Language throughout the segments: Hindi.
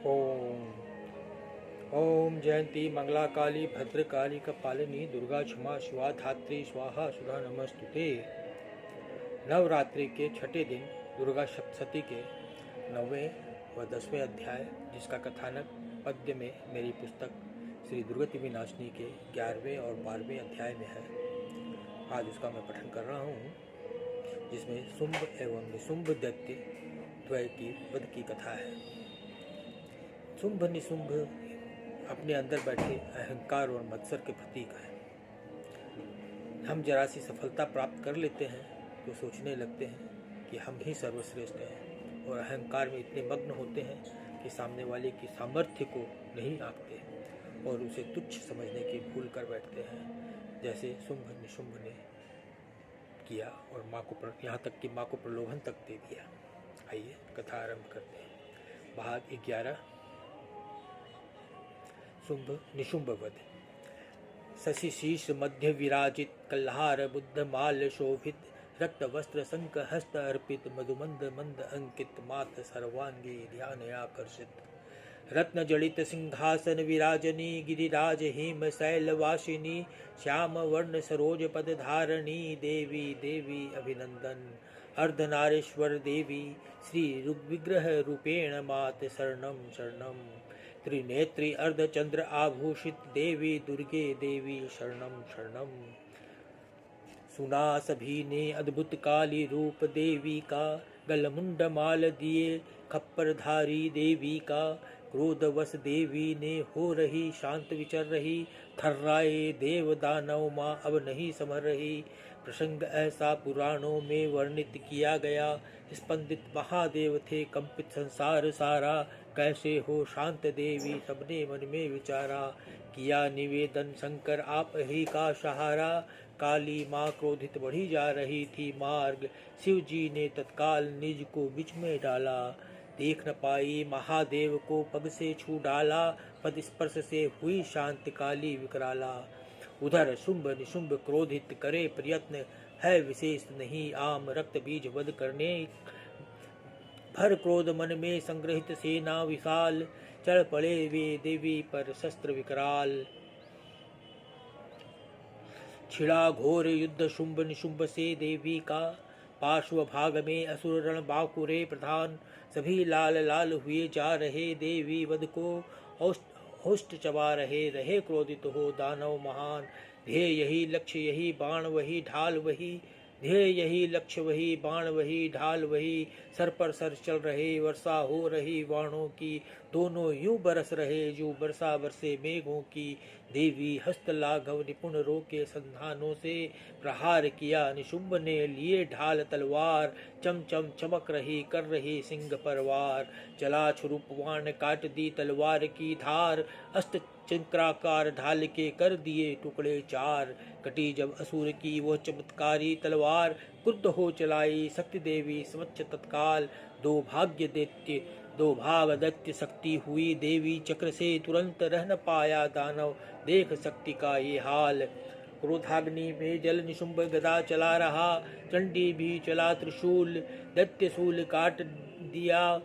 ओम ओम जयंती मंगला काली भद्रकाली कपालिनी दुर्गा क्षमा शिवा धात्री स्वाहा सुधा नमस्तुते। नवरात्रि के छठे दिन दुर्गा सप्तशती के 9वें व 10वें अध्याय, जिसका कथानक पद्य में मेरी पुस्तक श्री दुर्गति विनाशिनी के 11वें और 12वें अध्याय में है। आज उसका मैं पठन कर रहा हूँ, जिसमें शुंभ एवं निशुंभ दैत्य द्वय की वध की कथा है। शुंभ निशुंभ अपने अंदर बैठे अहंकार और मत्सर के प्रतीक हैं। हम जरा सी सफलता प्राप्त कर लेते हैं तो सोचने लगते हैं कि हम ही सर्वश्रेष्ठ हैं, और अहंकार में इतने मग्न होते हैं कि सामने वाले की सामर्थ्य को नहीं आंकते और उसे तुच्छ समझने की भूल कर बैठते हैं, जैसे शुंभ निशुंभ ने किया और माँ को यहाँ तक कि माँ को प्रलोभन तक दे दिया। आइए कथा आरंभ करते हैं। भाग 11। शुंभ निशुंभ वध। शशि शीर्ष मध्य विराजित, कल्हार बुद्ध माल शोभित, रक्त वस्त्र शंख हस्त अर्पित, मधुमंद मंद अंकित, मात सर्वांगी ध्यान आकर्षित, रत्न जड़ित सिंहासन विराजनी, गिरिराज हिम शैलवासिनी, श्याम वर्ण सरोज पद धारणी, देवी देवी अभिनंदन, अर्धनारेश्वर देवी, श्री विग्रह रूपेण मात शरणम शरणम, त्रिनेत्री अर्धचंद्र आभूषित, देवी दुर्गे देवी शरणम शरणम। सुना सभी ने अद्भुत काली रूप देवी का, गलमुंड माल दिए खप्परधारी देवी का, क्रोधवश देवी ने हो रही शांत विचर रही, थर्राए देव दानव माँ अब नहीं संभल रही। प्रसंग ऐसा पुराणों में वर्णित किया गया, स्पंदित महादेव थे कंपित संसार सारा, कैसे हो शांत देवी सबने मन में विचारा, किया निवेदन शंकर आप ही का सहारा, काली माँ क्रोधित बढ़ी जा रही थी मार्ग, शिव जी ने तत्काल निज को बीच में डाला, देख न पाई महादेव को पग से छू डाला, पद स्पर्श से हुई शांत काली विकराला। उधर शुंभ निशुंभ क्रोधित करे प्रयत्न, है विशेष नहीं आम रक्त बीज वध करने, भर क्रोध मन में संग्रहित सेना विशाल, चढ़ पड़े वे देवी पर शस्त्र विकराल। छिड़ा घोर युद्ध शुंभ निशुंभ से देवी का, पार्श्व भाग में असुर रण बाकुरे प्रधान, सभी लाल लाल हुए जा रहे देवी वध को, होस्ट चबा रहे क्रोधित हो दानव महान, ध्येय यही लक्ष्य यही बाण वही ढाल वही, ध्येय यही लक्ष्य वही बाण वही ढाल वही, सर पर सर चल रहे वर्षा हो रही बाणों की, दोनों यूं बरस रहे जो वर्षा बरसे मेघों की, देवी हस्त लाघव निपुण रोके संधानों से, प्रहार किया निशुंभ ने लिए ढाल तलवार, चम चम चमक रही कर रही सिंह परवार, चला छुरुप बाण काट दी तलवार की धार, अष्ट चक्राकार ढाल के कर दिए टुकड़े चार, कटी जब असुर की वह चमत्कारी तलवार, क्रुद्ध हो चलाई शक्ति देवी समक्ष तत्काल, दो भाग दैत्य शक्ति हुई देवी चक्र से, तुरंत रह न पाया दानव देख शक्ति का ये हाल, क्रोधाग्नि में जल निशुंभ गदा चला रहा, चंडी भी चला त्रिशूल, दैत्य शूल काट दिया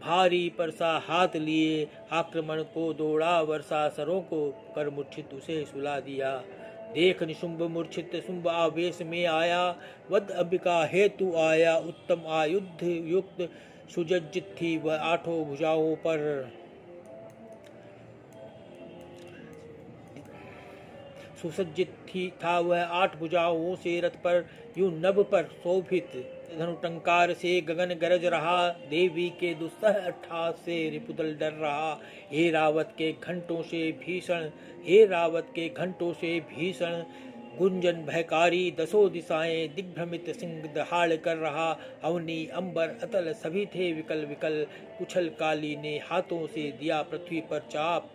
भारी परसा हाथ लिए, आक्रमण को दौड़ा वर्षा सरों को कर मूर्छित उसे सुला दिया, देख निशुंभ मूर्छित शुंभ आवेश में आया, वध अंबिका हेतु आया, उत्तम आयुध युक्त सुसज्जित थी वह आठों भुजाओं पर, सुसज्जित था वह 8 भुजाओं से रथ पर, यूं नभ पर शोभित, धनुटंकार से गगन गरज रहा, देवी के दुस्सह अट्ठास से रिपुदल डर रहा, हे रावत के घंटों से भीषण, हे रावत के घंटों से भीषण, गुंजन भयकारी दसों दिशाएं, दिग्भ्रमित सिंह दहाड़ कर रहा, अवनी अंबर अतल सभी थे विकल विकल, कुछल काली ने हाथों से दिया पृथ्वी पर चाप,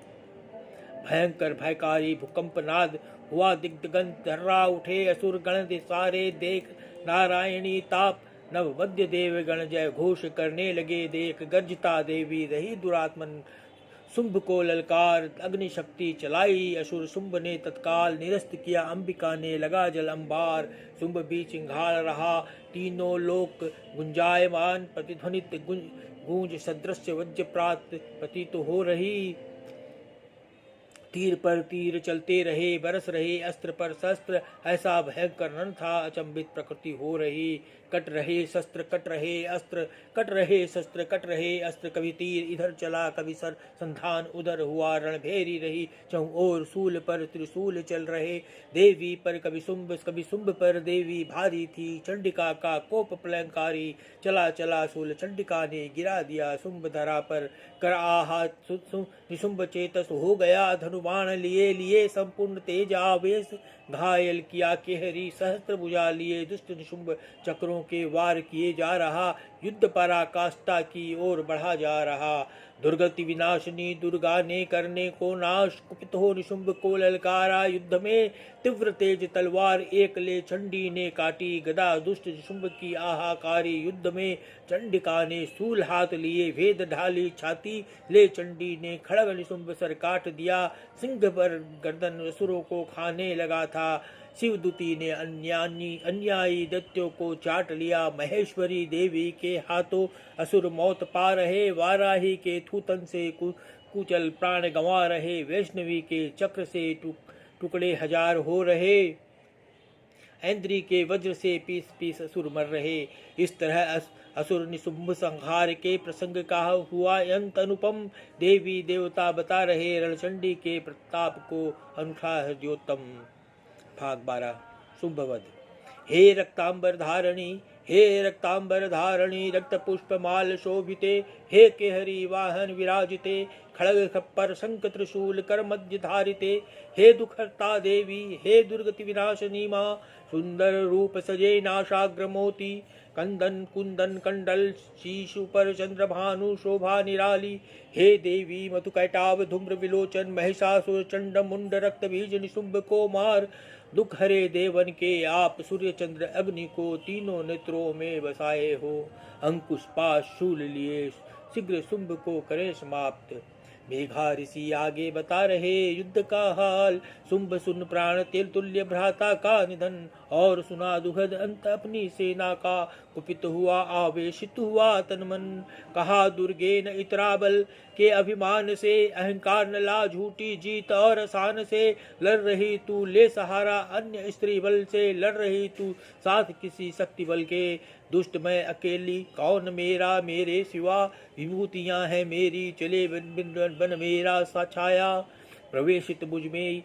भयंकर भयकारी भूकंप नाद हुआ, दिग्गन धर्रा उठे असुर गण सारे, देख नारायणी ताप, नव मध्य देव गण जय घोष करने लगे, देख गर्जता देवी रही दुरात्मन, शुंभ को ललकार अग्नि शक्ति चलाई, असुर शुंभ ने तत्काल निरस्त किया, अंबिका ने लगा जल अंबार, शुंभ भी चिंगाड़ रहा, तीनों लोक गुंजायमान प्रतिध्वनित गूंज सदृश वज्रपात प्रतीत हो रही। तीर पर तीर चलते रहे, बरस रहे अस्त्र पर शस्त्र, ऐसा भयंकर रण था, अचंभित प्रकृति हो रही। कट रहे शस्त्र, कट रहे अस्त्र, कट रहे शस्त्र, कट रहे अस्त्र, कभी तीर इधर चला, कभी सर संधान उधर हुआ, रणभेरी रही चहुं ओर, शूल पर त्रिशूल चल रहे, देवी पर कभी शुंभ पर देवी भारी थी, चंडिका का कोप प्रलयंकारी, चला चला शूल चंडिका ने गिरा दिया शुंभ धरा पर, कर आहत निशुंभ चेतस हो गया, धनुबाण लिए लिए संपूर्ण तेज आवेश, घायल किया केहरी सहस्त्र भुजा लिए, दुष्ट निशुंभ चक्रों के वार किए जा रहा, युद्ध पराकाष्ठा की ओर बढ़ा जा रहा। दुर्गति विनाशिनी दुर्गा ने करने को नाश, कुपित हो निशुंभ को ललकारा, युद्ध में तीव्र तेज तलवार एक ले चंडी ने काटी, गदा दुष्ट निशुंभ की आहाकारी, युद्ध में चंडिका ने सूल हाथ लिए, वेद ढाली छाती ले चंडी ने खड़ग निशुंभ सर काट दिया, सिंह पर गर्दन असुरों को खाने लगा था, शिवदूती ने अन्यायी दैत्यों को चाट लिया, महेश्वरी देवी के हाथों असुर मौत पा रहे, वाराही के थूथन से कुचल प्राण गंवा रहे, वैष्णवी के चक्र से टुकड़े हजार हो रहे, ऐन्द्री के वज्र से पीस पीस असुर मर रहे। इस तरह असुर निशुंभ संहार के प्रसंग का हुआ अंत अनुपम, देवी देवता बता रहे रणचंडी के प्रताप को अनूठा हृदयोत्तम। भाग 12 शुंभवध। हे रक्तांबर धारणी, हे रक्तांबर धारणी, रक्त पुष्प माल शोभिते, हे केहरी वाहन विराजिते, खड़ग खप्पर शंख त्रिशूल कर मध्य धारिते, हे दुखहर्ता देवी, हे दुर्गति विनाशिनी माँ, सुंदर रूप सजे नाशाग्र मोती, कंदन कुंदन कंडल शीशु पर चंद्र भानु शोभा निराली, हे देवी मधुकैटाव धूम्र विलोचन, महिषासुर चंड मुंड रक्त बीज निशुंभ को मार, दुख हरे देवन के आप सूर्य चंद्र अग्नि को तीनों नेत्रों में बसाए हो, अंकुश पाश शूल लिए शीघ्र शुंभ को करे समाप्त। मेघा ऋषि आगे बता रहे युद्ध का हाल, शुंभ सुन प्राण तेल तुल्य भ्राता का निधन, और सुना दुखद अंत अपनी सेना का, कुपित हुआ आवेशित हुआ तन मन, कहा दुर्गे न इतरा बल के अभिमान से, अहंकार न ला झूठी जीत और आसान से, लड़ रही तू ले सहारा अन्य स्त्री बल से, लड़ रही तू साथ किसी शक्ति बल के, दुष्ट मैं अकेली कौन मेरा मेरे सिवा, विभूतियां हैं मेरी चले बन मेरा सा छाया, प्रवेशित मुझ में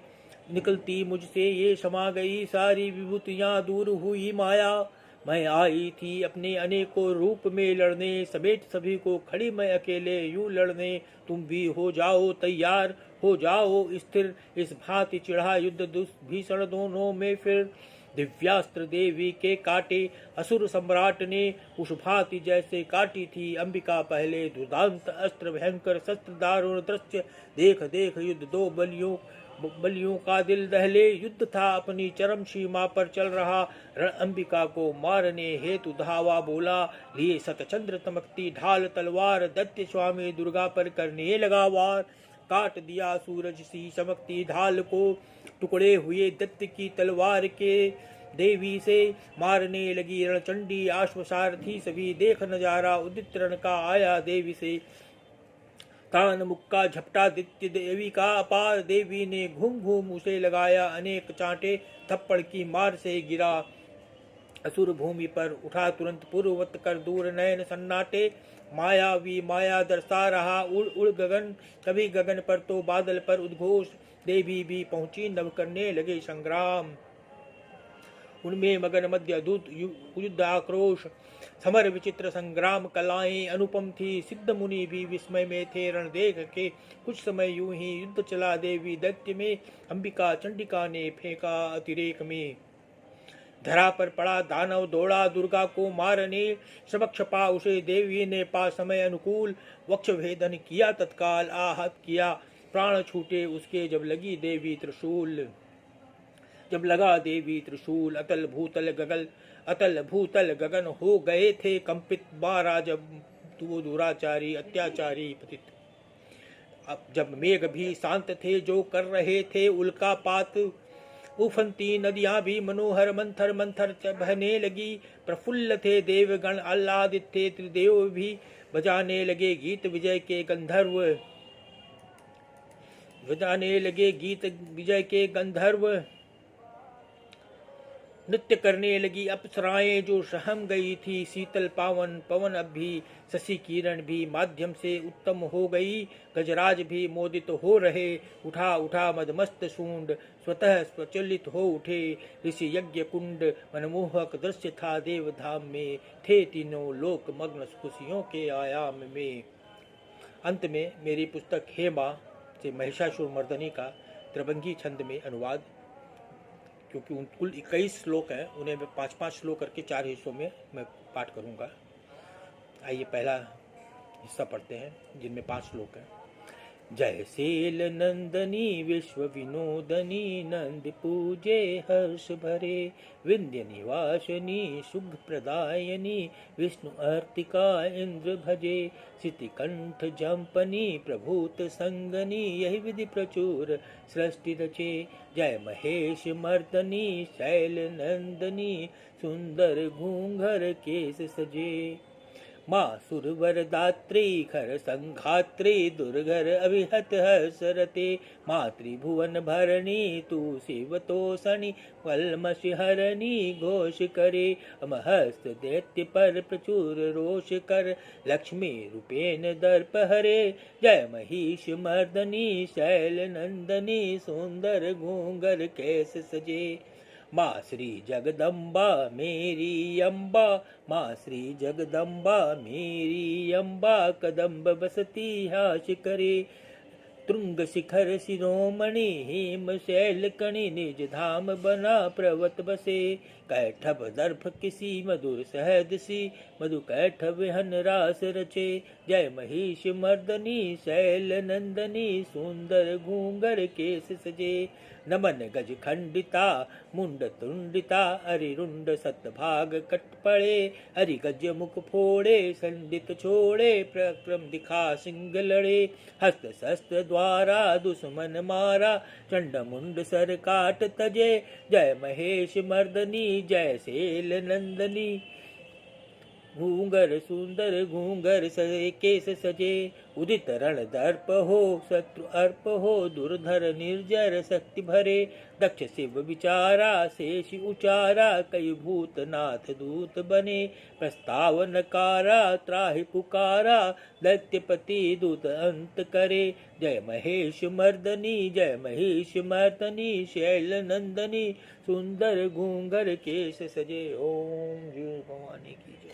निकलती मुझसे ये समा गई सारी विभूतियां, दूर हुई माया, मैं आई थी अपने अनेकों रूप में लड़ने, समेत सभी को खड़ी मैं अकेले यूं लड़ने, तुम भी हो जाओ तैयार हो जाओ स्थिर, इस भांति चिढ़ा युद्ध भीषण दोनों में फिर, दिव्यास्त्र देवी के काटे असुर सम्राट ने, उस भांति जैसे काटी थी अंबिका पहले, दुर्दांत अस्त्र भयंकर शस्त्र दारुण दृश्य, देख देख युद्ध दो बलियों का दिल दहले, युद्ध था अपनी चरम सीमा पर चल रहा, रण अंबिका को मारने हेतु धावा बोला, लिए शतचंद्र तमकती ढाल तलवार, दैत्य स्वामी दुर्गा पर करने लगा वार, काट दिया सूरज सी चमकती ढाल को, टुकड़े हुए दैत्य की तलवार के, देवी से मारने लगी रणचंडी अश्वसारथी सभी, देख नजारा उदित रण का आया देवी से, तान मुक्का झपटा दित्य देवी का अपार, देवी ने घूम घूम उसे लगाया अनेक चांटे, थप्पड़ की मार से गिरा असुर भूमि पर, उठा तुरंत पूर्ववत कर दूर नयन सन्नाटे, मायावी माया दर्शा रहा उड़ उड़ गगन, कभी गगन पर तो बादल पर उद्घोष, देवी भी पहुंची नव करने लगे संग्राम, उनमें मगन मध्य अद्भुत युद्ध आक्रोश, समर विचित्र संग्राम कलाएं अनुपम थी, सिद्ध मुनि भी विस्मय में थे रण देख के, कुछ समय यूं ही युद्ध चला देवी दैत्य में, अंबिका चंडिका ने फेंका अतिरेक में, धरा पर पड़ा दानव दौड़ा दुर्गा को मारने, समक्ष पा उसे देवी ने पा समय अनुकूल, वक्ष भेदन किया तत्काल आहत किया, प्राण छूटे उसके जब लगी देवी त्रिशूल, जब लगा देवी त्रिशूल, अतल भूतल गगन हो गए थे कंपित, बारा जब तू दुराचारी अत्याचारी पतित, अब जब मेघ भी शांत थे जो कर रहे थे उल्का पात, उफनती नदियां भी मनोहर मंथर मंथर बहने लगी। प्रफुल्ल थे देवगण आह्लादित थे, त्रिदेव भी बजाने लगे गीत विजय के गंधर्व, बजाने लगे गीत विजय के गंधर्व। नृत्य करने लगी अप्सराएं जो सहम गई थी। शीतल पावन पवन अब भी शशि किरण भी माध्यम से उत्तम हो गई। गजराज भी मोदित हो रहे। उठा उठा मदमस्त सूंड स्वतः प्रचलित हो उठे। ऋषि यज्ञ कुंड मनमोहक दृश्य था। देवधाम में थे तीनों लोक मग्न खुशियों के आयाम में। अंत में मेरी पुस्तक हेमा से महिषासुर मर्दनी का त्रिभंगी छंद में अनुवाद, क्योंकि उन कुल 21 श्लोक हैं, उन्हें मैं 5-5 श्लोक करके 4 हिस्सों में मैं पाठ करूंगा। आइए पहला हिस्सा पढ़ते हैं जिनमें 5 श्लोक हैं। जय शैल नंदनी विश्व विनोदनी नंद पूजे हर्ष भरे। विंध्य निवासिनी शुभ प्रदायनी विष्णु अर्तिका इंद्र भजे। सितिकंठ जंपनी प्रभूत संगनी यही विधि प्रचुर सृष्टि रचे। जय महेश मर्दनी शैल नंदनी सुंदर घूंघर केस सजे। माँ सुरवर दात्री खर संघात्री दुर्गर अभिहत हर्षरते। मातृभुवन भरणी तू शिवतोषणी कलमशिहरणी घोष करे। अमहस्त दैत्य पर प्रचुर रोष कर लक्ष्मी रूपेण दर्प हरे। जय महिष मर्दनी शैल नंदनी सुंदर घूंगर कैस सजे। माँ श्री जगदम्बा मेरी अम्बा, माँ श्री जगदम्बा मेरी अम्बा कदम्ब बसती हाश करे। तुंग शिखर शिरोमणि हेम शैल कणि निज धाम बना पर्वत बसे। कैठब दर्भ किसी मधुर सहदसी मधु कैठब हन रास रचे। जय महिष मर्दनी शैल नंदनी सुंदर घूंगर केस सजे। नमन गज खंडिता मुंड तुंडिता अरिरुंड सतभाग कट पड़े। हरि गज मुख फोड़े संडित छोड़े प्रक्रम दिखा सिंह लड़े। हस्त शस्त्र द्वारा दुश्मन मारा चंड मुंड सर काट तजे। जय महेश मर्दनी जय शैल नंदनी घूंगर सुंदर घूंगर सजे केस सजे। उदित रण दर्प हो शत्रु अर्प हो दुर्धर निर्जर शक्ति भरे। दक्ष शिव विचारा शेष उचारा कई भूतनाथ दूत बने। प्रस्ताव नकारा त्राहि पुकारा दैत्यपति दूत अंत करे। जय महेश मर्दनी जय महिष मर्दनी शैल नंदनी सुंदर घूंगर केश सजे। ओम जी भवानी की जय।